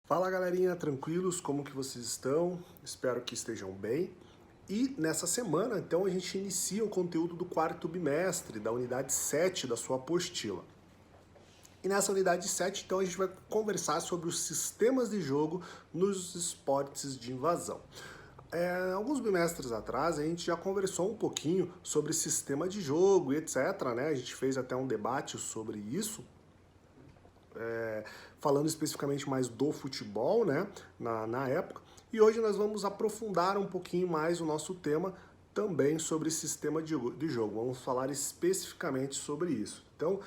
Fala galerinha, tranquilos? Como que vocês estão? Espero que estejam bem. E nessa semana, então, a gente inicia o conteúdo do quarto bimestre, da unidade 7 da sua apostila. E nessa unidade 7, então, a gente vai conversar sobre os sistemas de jogo nos esportes de invasão. Alguns bimestres atrás, a gente já conversou um pouquinho sobre sistema de jogo e etc, né? A gente fez até um debate sobre isso. Falando especificamente mais do futebol, né, na época. E hoje nós vamos aprofundar um pouquinho mais o nosso tema também sobre sistema de jogo. Vamos falar especificamente sobre isso. Então,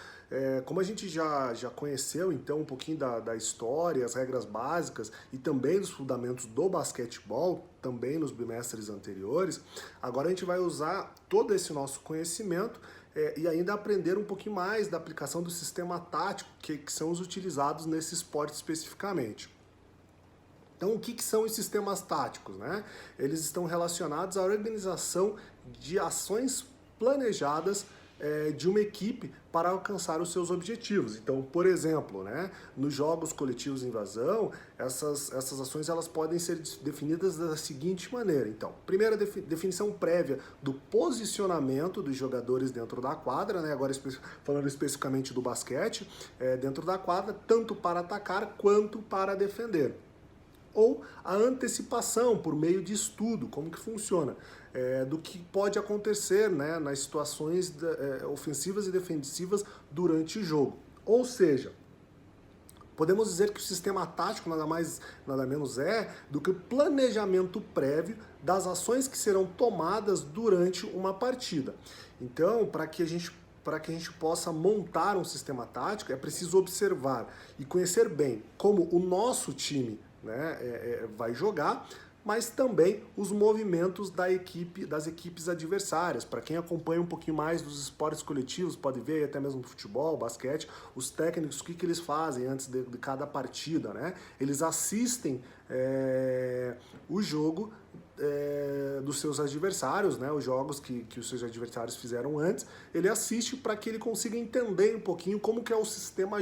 como a gente já conheceu então um pouquinho da história, as regras básicas e também dos fundamentos do basquetebol, também nos bimestres anteriores, agora a gente vai usar todo esse nosso conhecimento e ainda aprender um pouquinho mais da aplicação do sistema tático que são os utilizados nesse esporte especificamente. Então, o que são os sistemas táticos, né? Eles estão relacionados à organização de ações planejadas de uma equipe para alcançar os seus objetivos. Então, por exemplo, né, nos jogos coletivos de invasão, essas ações elas podem ser definidas da seguinte maneira. Então, primeira definição prévia do posicionamento dos jogadores dentro da quadra, né, agora falando especificamente do basquete, dentro da quadra, tanto para atacar quanto para defender. Ou a antecipação por meio de estudo, como que funciona, do que pode acontecer, né, nas situações ofensivas e defensivas durante o jogo. Ou seja, podemos dizer que o sistema tático nada mais, nada menos do que o planejamento prévio das ações que serão tomadas durante uma partida. Então, para que a gente possa montar um sistema tático, é preciso observar e conhecer bem como o nosso time, né, vai jogar, mas também os movimentos das equipes adversárias. Para quem acompanha um pouquinho mais dos esportes coletivos, pode ver até mesmo do futebol, basquete, os técnicos, o que eles fazem antes de cada partida, né? Eles assistem o jogo dos seus adversários, né? Os jogos que os seus adversários fizeram antes, ele assiste para que ele consiga entender um pouquinho como que é o sistema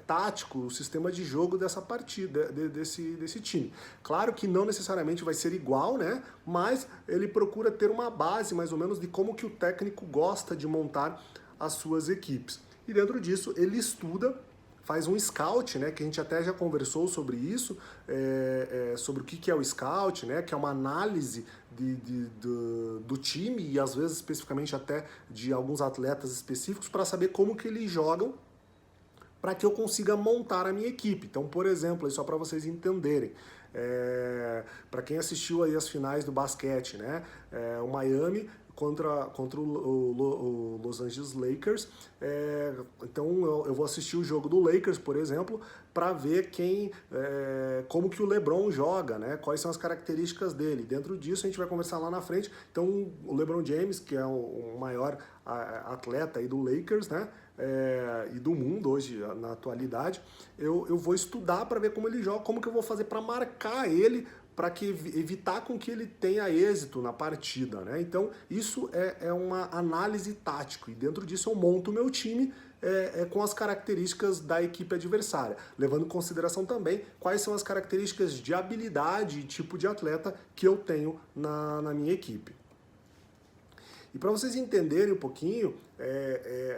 tático, o sistema de jogo dessa partida, desse time. Claro que não necessariamente vai ser igual, né? Mas ele procura ter uma base, mais ou menos, de como que o técnico gosta de montar as suas equipes. E dentro disso, ele estuda, faz um scout, né? Que a gente até já conversou sobre isso, sobre o que é o scout, né? Que é uma análise do time e às vezes especificamente até de alguns atletas específicos para saber como que eles jogam, para que eu consiga montar a minha equipe. Então, por exemplo, aí só para vocês entenderem, para quem assistiu aí as finais do basquete, né, o Miami contra o Los Angeles Lakers, então eu vou assistir o jogo do Lakers, por exemplo, para ver como que o LeBron joga, né, quais são as características dele. Dentro disso a gente vai conversar lá na frente. Então o LeBron James, que é o maior atleta aí do Lakers, né, e do mundo hoje, na atualidade, eu vou estudar para ver como ele joga, como que eu vou fazer para marcar ele, para evitar com que ele tenha êxito na partida, né? Então, isso é uma análise tática, e dentro disso eu monto o meu time com as características da equipe adversária, levando em consideração também quais são as características de habilidade e tipo de atleta que eu tenho na minha equipe. E para vocês entenderem um pouquinho,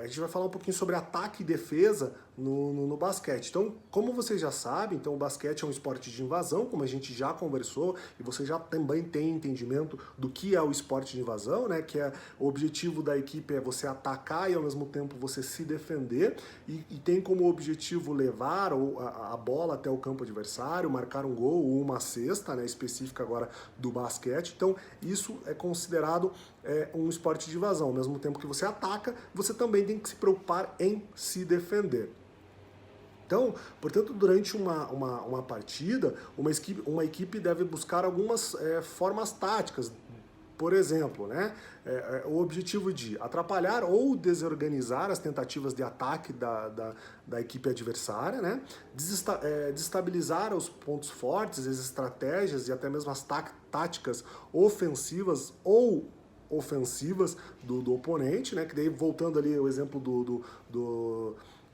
a gente vai falar um pouquinho sobre ataque e defesa no basquete. Então, como vocês já sabem, então o basquete é um esporte de invasão, como a gente já conversou, e você já também tem entendimento do que é o esporte de invasão, né? Que o objetivo da equipe é você atacar e ao mesmo tempo você se defender, e tem como objetivo levar a bola até o campo adversário, marcar um gol ou uma cesta, né? Específica agora do basquete. Então, isso é considerado um esporte de invasão. Ao mesmo tempo que você ataca, você também tem que se preocupar em se defender. Então, portanto, durante uma partida, uma equipe deve buscar algumas formas táticas. Por exemplo, né, o objetivo de atrapalhar ou desorganizar as tentativas de ataque da equipe adversária, né, desestabilizar os pontos fortes, as estratégias e até mesmo as táticas ofensivas ou ofensivas do oponente, né? Que daí, voltando ali o exemplo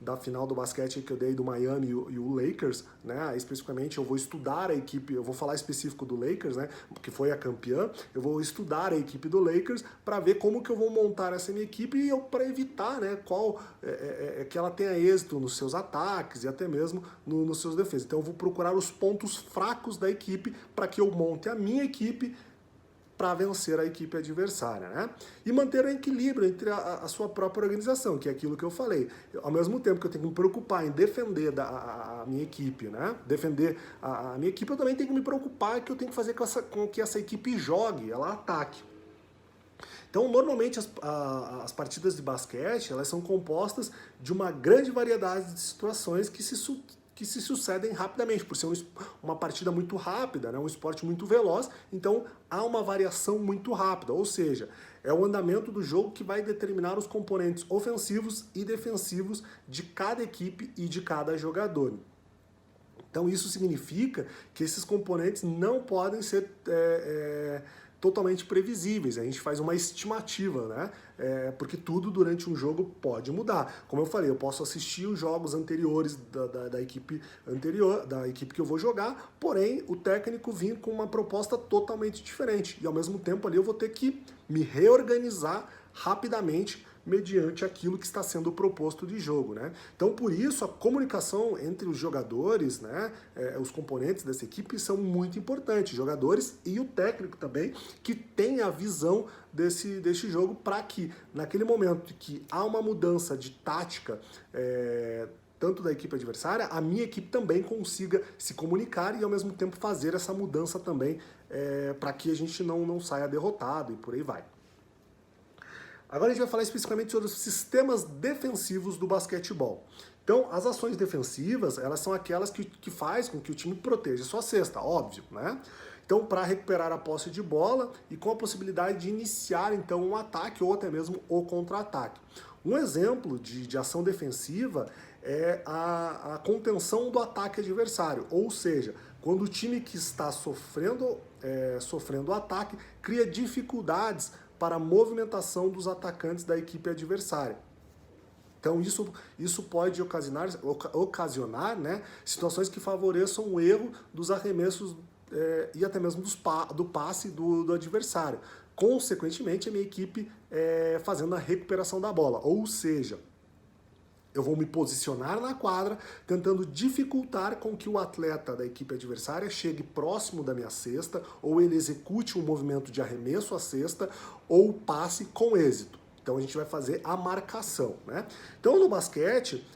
da final do basquete que eu dei do Miami e o Lakers, né? Especificamente eu vou estudar a equipe, eu vou falar específico do Lakers, né? Que foi a campeã, eu vou estudar a equipe do Lakers para ver como que eu vou montar essa minha equipe e para evitar, né? Que ela tenha êxito nos seus ataques e até mesmo nos seus defesas. Então eu vou procurar os pontos fracos da equipe para que eu monte a minha equipe para vencer a equipe adversária, né? E manter o equilíbrio entre a sua própria organização, que é aquilo que eu falei. Ao mesmo tempo que eu tenho que me preocupar em defender a minha equipe, né? Defender a minha equipe, eu também tenho que me preocupar que eu tenho que fazer com que essa equipe jogue, ela ataque. Então, normalmente as partidas de basquete, elas são compostas de uma grande variedade de situações que se sucedem rapidamente, por ser uma partida muito rápida, né? Um esporte muito veloz, então há uma variação muito rápida, ou seja, é o andamento do jogo que vai determinar os componentes ofensivos e defensivos de cada equipe e de cada jogador. Então isso significa que esses componentes não podem ser totalmente previsíveis, a gente faz uma estimativa, né? Porque tudo durante um jogo pode mudar. Como eu falei, eu posso assistir os jogos anteriores da equipe anterior, da equipe que eu vou jogar, porém o técnico vir com uma proposta totalmente diferente. E ao mesmo tempo ali eu vou ter que me reorganizar rapidamente mediante aquilo que está sendo proposto de jogo, né? Então, por isso, a comunicação entre os jogadores, né, os componentes dessa equipe são muito importantes, jogadores e o técnico também, que tem a visão desse jogo para que, naquele momento que há uma mudança de tática, tanto da equipe adversária, a minha equipe também consiga se comunicar e, ao mesmo tempo, fazer essa mudança também para que a gente não saia derrotado e por aí vai. Agora a gente vai falar especificamente sobre os sistemas defensivos do basquetebol. Então, as ações defensivas, elas são aquelas que faz com que o time proteja sua cesta, óbvio, né? Então, para recuperar a posse de bola e com a possibilidade de iniciar, então, um ataque ou até mesmo o contra-ataque. Um exemplo de ação defensiva é a contenção do ataque adversário, ou seja, quando o time que está sofrendo o ataque cria dificuldades para a movimentação dos atacantes da equipe adversária. Então isso pode ocasionar, né, situações que favoreçam o erro dos arremessos e até mesmo do passe do adversário. Consequentemente, a minha equipe fazendo a recuperação da bola. Ou seja, eu vou me posicionar na quadra, tentando dificultar com que o atleta da equipe adversária chegue próximo da minha cesta, ou ele execute um movimento de arremesso à cesta, ou passe com êxito. Então a gente vai fazer a marcação, né? Então no basquete,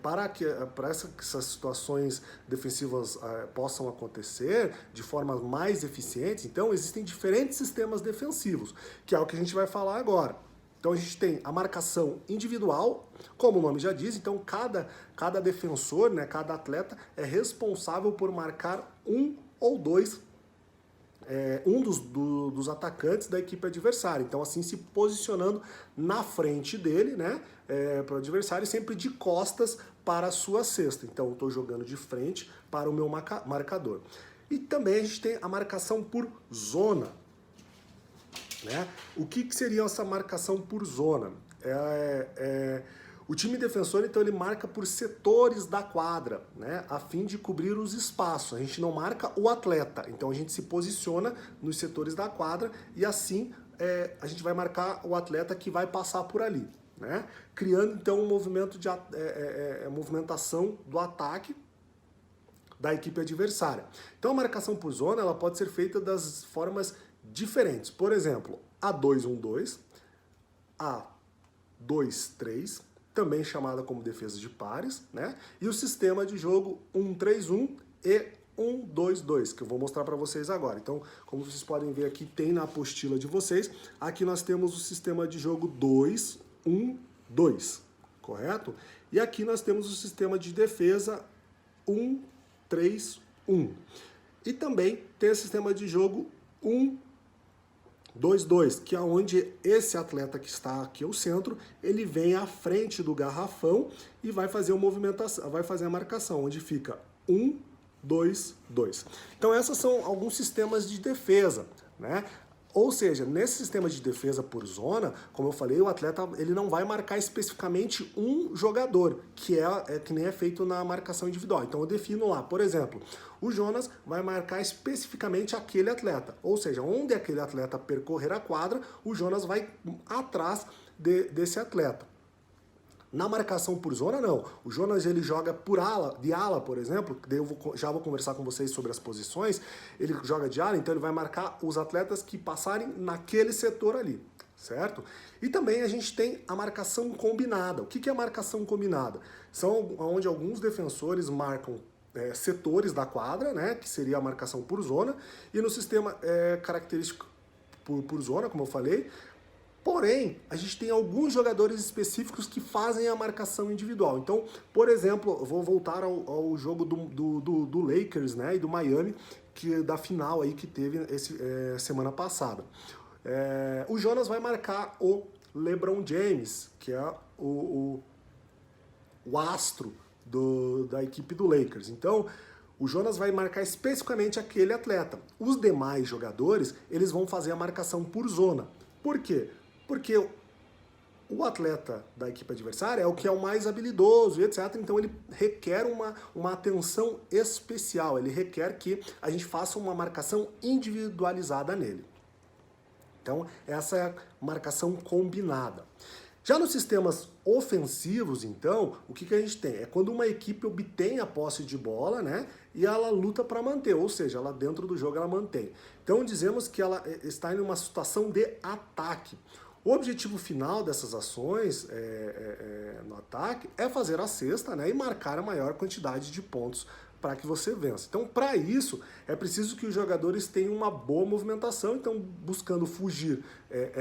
para essas situações defensivas possam acontecer de forma mais eficiente, então existem diferentes sistemas defensivos, que é o que a gente vai falar agora. Então a gente tem a marcação individual, como o nome já diz, então cada defensor, né, cada atleta é responsável por marcar um ou dois, dos atacantes da equipe adversária. Então assim se posicionando na frente dele, né, para o adversário, sempre de costas para a sua cesta. Então eu estou jogando de frente para o meu marcador. E também a gente tem a marcação por zona. Né? O que seria essa marcação por zona? O time defensor, então, ele marca por setores da quadra, né, a fim de cobrir os espaços. A gente não marca o atleta, então a gente se posiciona nos setores da quadra e assim a gente vai marcar o atleta que vai passar por ali, né, criando então um movimento de movimentação do ataque da equipe adversária. Então a marcação por zona ela pode ser feita das formas diferentes. Por exemplo, A2-1-2, A2-3, também chamada como defesa de pares, né? E o sistema de jogo 1-3-1 e 1-2-2, que eu vou mostrar para vocês agora. Então, como vocês podem ver aqui, tem na apostila de vocês, aqui nós temos o sistema de jogo 2-1-2, correto? E aqui nós temos o sistema de defesa 1-3-1. E também tem o sistema de jogo 1-2-2, que é onde esse atleta que está aqui ao centro, ele vem à frente do garrafão e vai fazer uma movimentação, vai fazer a marcação, onde fica 1-2-2. Então esses são alguns sistemas de defesa, né? Ou seja, nesse sistema de defesa por zona, como eu falei, o atleta ele não vai marcar especificamente um jogador, que nem é feito na marcação individual. Então eu defino lá, por exemplo, o Jonas vai marcar especificamente aquele atleta. Ou seja, onde aquele atleta percorrer a quadra, o Jonas vai atrás desse atleta. Na marcação por zona, não. O Jonas ele joga por ala, de ala, por exemplo, daí já vou conversar com vocês sobre as posições. Ele joga de ala, então ele vai marcar os atletas que passarem naquele setor ali, certo? E também a gente tem a marcação combinada. O que é a marcação combinada? São onde alguns defensores marcam setores da quadra, né, que seria a marcação por zona, e no sistema característico por zona, como eu falei. Porém, a gente tem alguns jogadores específicos que fazem a marcação individual. Então, por exemplo, eu vou voltar ao jogo do Lakers, né, e do Miami, da final aí que teve semana passada. O Jonas vai marcar o LeBron James, que é o astro da equipe do Lakers. Então, o Jonas vai marcar especificamente aquele atleta. Os demais jogadores, eles vão fazer a marcação por zona. Por quê? Porque o atleta da equipe adversária é o que é o mais habilidoso e etc. Então ele requer uma atenção especial, ele requer que a gente faça uma marcação individualizada nele. Então essa é a marcação combinada. Já nos sistemas ofensivos, então, o que a gente tem? É quando uma equipe obtém a posse de bola, né, e ela luta para manter, ou seja, ela dentro do jogo ela mantém. Então dizemos que ela está em uma situação de ataque. O objetivo final dessas ações no ataque é fazer a cesta, né, e marcar a maior quantidade de pontos para que você vença. Então, para isso, é preciso que os jogadores tenham uma boa movimentação, então buscando fugir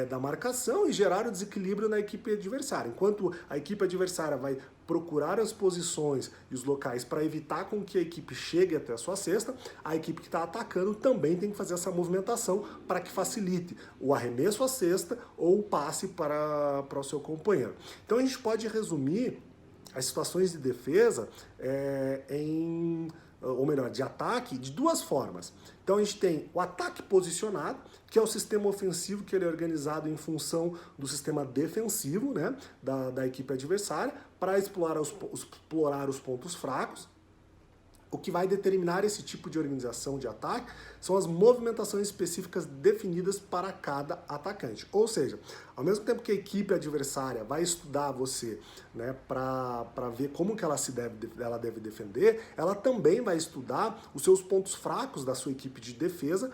da marcação e gerar o desequilíbrio na equipe adversária. Enquanto a equipe adversária vai procurar as posições e os locais para evitar com que a equipe chegue até a sua cesta, a equipe que está atacando também tem que fazer essa movimentação para que facilite o arremesso à cesta ou o passe para o seu companheiro. Então, a gente pode resumir as situações de defesa ou melhor, de ataque, de duas formas. Então a gente tem o ataque posicionado, que é o sistema ofensivo que ele é organizado em função do sistema defensivo, né, da equipe adversária, para explorar os pontos fracos. O que vai determinar esse tipo de organização de ataque são as movimentações específicas definidas para cada atacante. Ou seja, ao mesmo tempo que a equipe adversária vai estudar você, né, para ver como que ela deve defender, ela também vai estudar os seus pontos fracos da sua equipe de defesa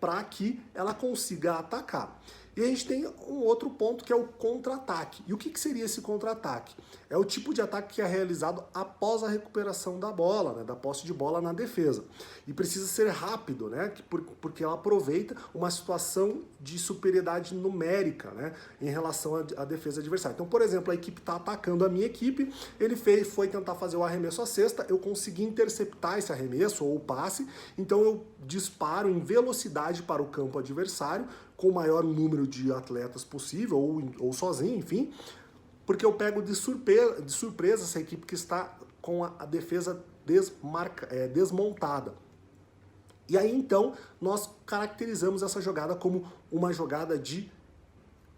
para que ela consiga atacar. E a gente tem um outro ponto que é o contra-ataque. E o que seria esse contra-ataque? É o tipo de ataque que é realizado após a recuperação da bola, né, da posse de bola na defesa. E precisa ser rápido, né, porque ela aproveita uma situação de superioridade numérica, né, em relação à defesa adversária. Então, por exemplo, a equipe está atacando a minha equipe, ele foi tentar fazer o arremesso à cesta, eu consegui interceptar esse arremesso ou o passe, então eu disparo em velocidade para o campo adversário, com o maior número de atletas possível, ou sozinho, enfim, porque eu pego de surpresa essa equipe que está com a defesa desmontada. E aí, então, nós caracterizamos essa jogada como uma jogada de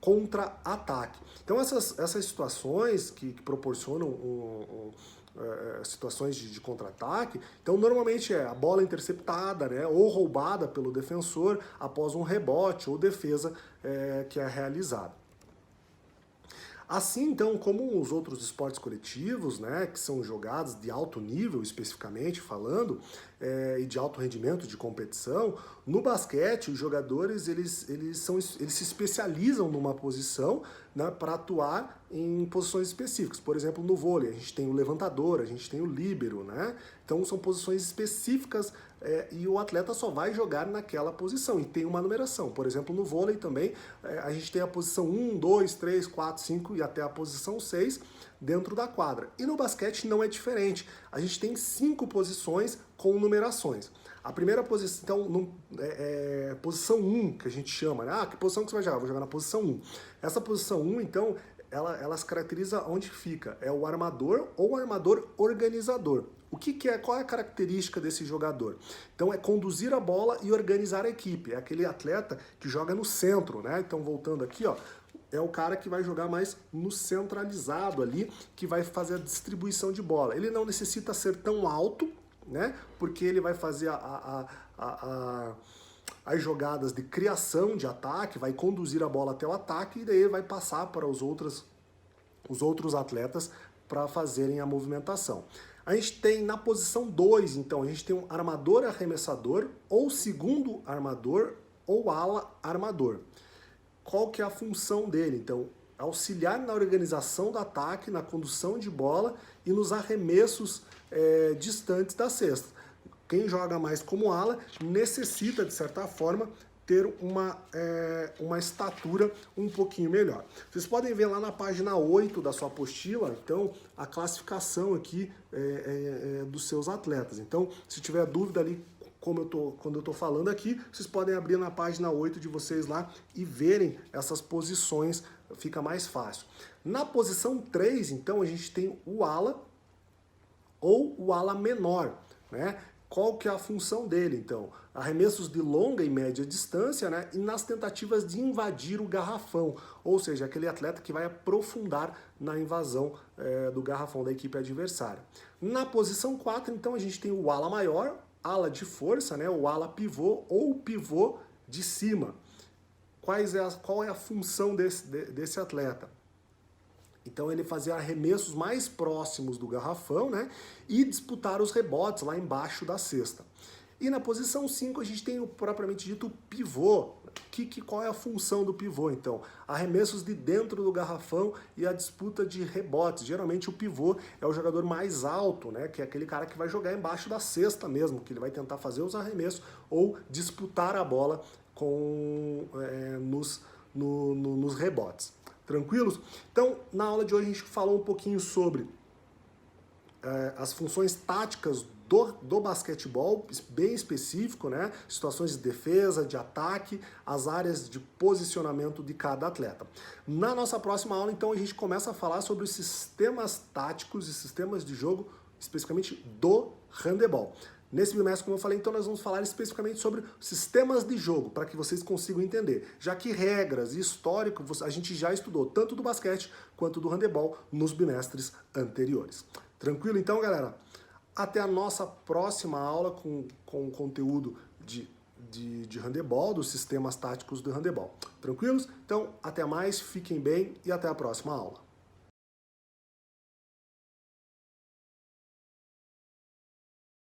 contra-ataque. Então, essas situações que proporcionam situações de contra-ataque, então normalmente é a bola interceptada, né, ou roubada pelo defensor após um rebote ou defesa que é realizada. Assim, então, como os outros esportes coletivos, né, que são jogados de alto nível, especificamente falando, e de alto rendimento de competição, no basquete, os jogadores eles se especializam numa posição, né, para atuar em posições específicas. Por exemplo, no vôlei, a gente tem o levantador, a gente tem o líbero, né? Então, são posições específicas e o atleta só vai jogar naquela posição, e tem uma numeração. Por exemplo, no vôlei também, a gente tem a posição 1, 2, 3, 4, 5 e até a posição 6 dentro da quadra. E no basquete não é diferente. A gente tem 5 posições com numerações. A primeira posição, então, posição 1, que a gente chama, né? Que posição que você vai jogar? Vou jogar na posição 1. Essa posição 1, então, ela se caracteriza onde fica, é o armador ou o armador organizador. Qual é a característica desse jogador? Então é conduzir a bola e organizar a equipe, é aquele atleta que joga no centro, né? Então voltando aqui, ó, é o cara que vai jogar mais no centralizado ali, que vai fazer a distribuição de bola. Ele não necessita ser tão alto, né? Porque ele vai fazer as jogadas de criação de ataque, vai conduzir a bola até o ataque e daí vai passar para os outros atletas para fazerem a movimentação. A gente tem na posição 2, então, a gente tem um armador arremessador, ou segundo armador, ou ala armador. Qual que é a função dele? Então, auxiliar na organização do ataque, na condução de bola e nos arremessos distantes da cesta. Quem joga mais como ala necessita, de certa forma, ter uma estatura um pouquinho melhor. Vocês podem ver lá na página 8 da sua apostila, então, a classificação aqui dos seus atletas. Então, se tiver dúvida ali, quando eu estou falando aqui, vocês podem abrir na página 8 de vocês lá e verem essas posições, fica mais fácil. Na posição 3, então, a gente tem o ala ou o ala menor, né? Qual que é a função dele, então? Arremessos de longa e média distância, né? E nas tentativas de invadir o garrafão, ou seja, aquele atleta que vai aprofundar na invasão do garrafão da equipe adversária. Na posição 4, então, a gente tem o ala maior, ala de força, né? O ala pivô ou pivô de cima. Qual é a função desse atleta? Então ele fazia arremessos mais próximos do garrafão, né? E disputar os rebotes lá embaixo da cesta. E na posição 5 a gente tem o propriamente dito pivô. Qual é a função do pivô, então? Arremessos de dentro do garrafão e a disputa de rebotes. Geralmente o pivô é o jogador mais alto, né? Que é aquele cara que vai jogar embaixo da cesta mesmo, que ele vai tentar fazer os arremessos ou disputar a bola nos rebotes. Tranquilos? Então, na aula de hoje a gente falou um pouquinho sobre as funções táticas do basquetebol, bem específico, né? Situações de defesa, de ataque, as áreas de posicionamento de cada atleta. Na nossa próxima aula, então, a gente começa a falar sobre os sistemas táticos e sistemas de jogo, especificamente do handebol. Nesse bimestre, como eu falei, então nós vamos falar especificamente sobre sistemas de jogo, para que vocês consigam entender, já que regras e histórico a gente já estudou tanto do basquete quanto do handebol nos bimestres anteriores. Tranquilo então, galera? Até a nossa próxima aula com conteúdo de handebol, dos sistemas táticos do handebol. Tranquilos? Então, até mais, fiquem bem e até a próxima aula.